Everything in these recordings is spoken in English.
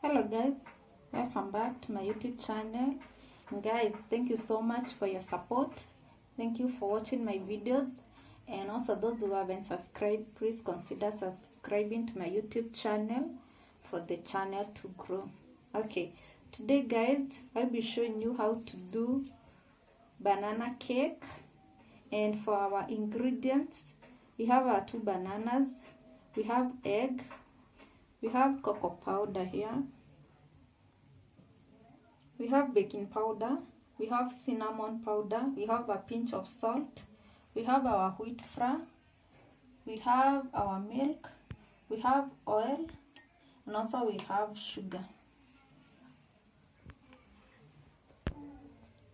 Hello guys, welcome back to my YouTube channel. And guys, thank you so much for your support. Thank you for watching my videos, and also those who haven't subscribed, please consider subscribing to my YouTube channel for the channel to grow. Okay, today guys, I'll be showing you how to do banana cake. And for our ingredients, we have our 2 bananas, we have egg, we have cocoa powder here, we have baking powder, we have cinnamon powder, we have a pinch of salt, we have our wheat flour, we have our milk, we have oil, and also we have sugar.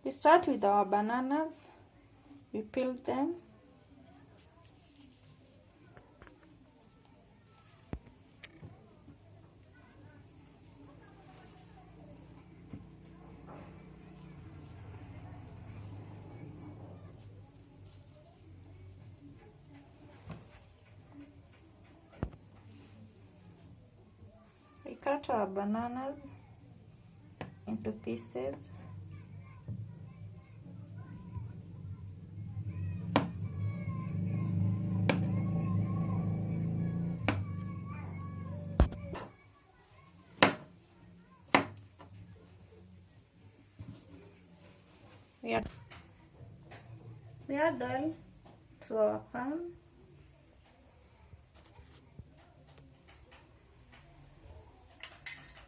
We start with our bananas. We peel them. We cut our bananas into pieces. We add oil to our pan.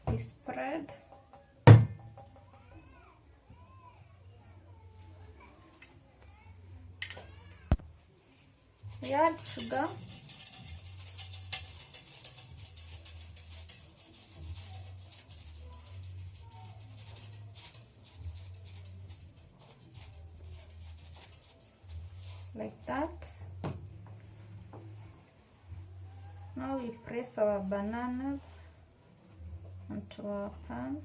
We spread. We add sugar. Like that. Now we press our bananas onto our pan.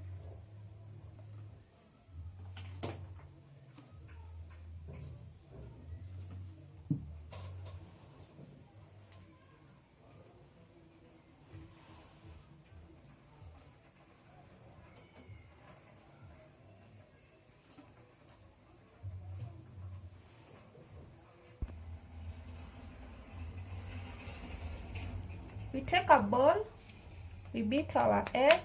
We take a bowl, we beat our egg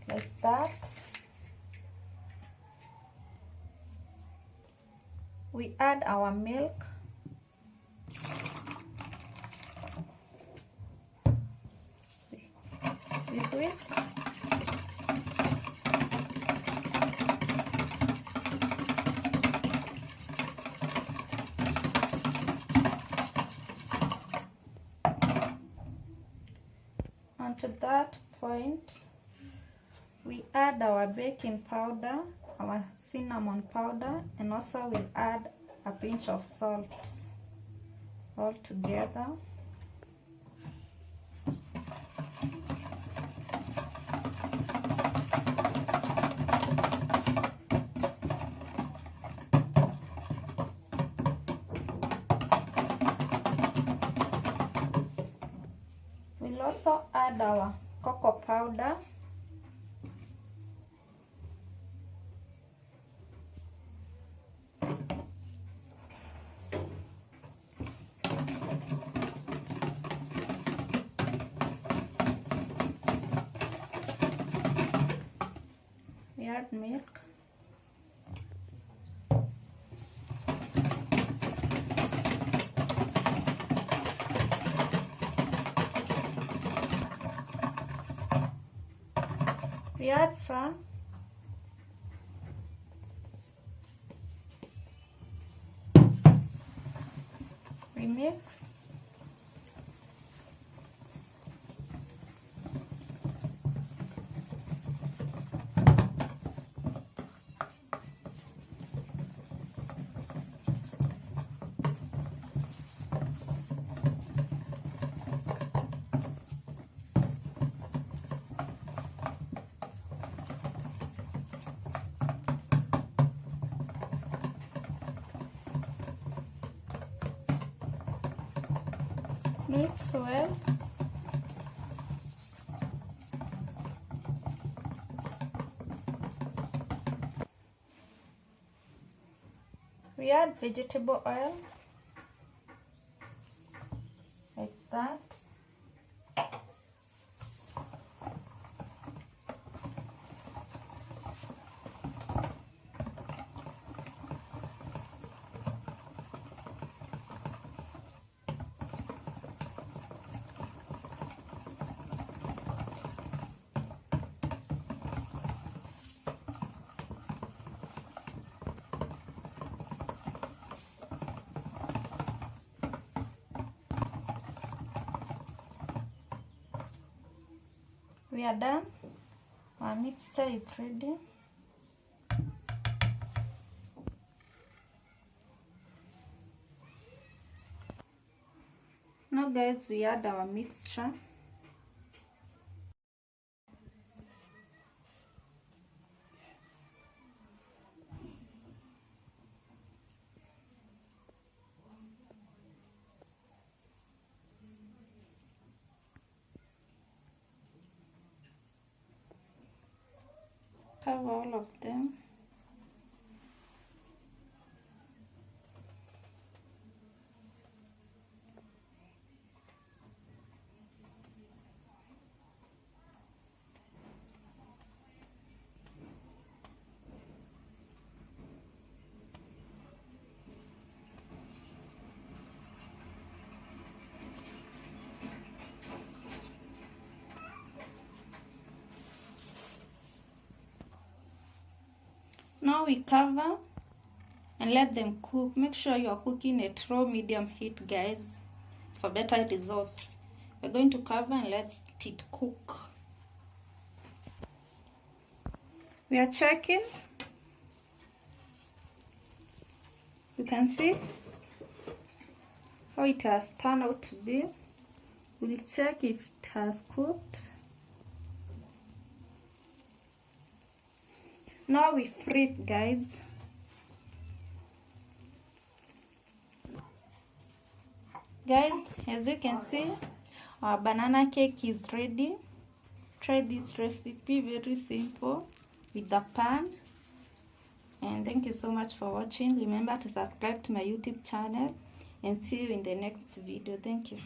like that. We add our milk. We whisk. To that point, we add our baking powder, our cinnamon powder, and also we add a pinch of salt all together. We'll also add our cocoa powder. We add milk. We add flour. We mix. Mix well. We add vegetable oil like that. We are done. Our mixture is ready. Now guys, we add our mixture. Cover all of them. Now we cover and let them cook. Make sure you are cooking at low medium heat, guys, for better results. We're going to cover and let it cook. We are checking. You can see how it has turned out to be. We'll check if it has cooked. Now we fry it, guys. Guys, as you can see, our banana cake is ready. Try this recipe, very simple, with the pan. And thank you so much for watching. Remember to subscribe to my YouTube channel and see you in the next video. Thank you.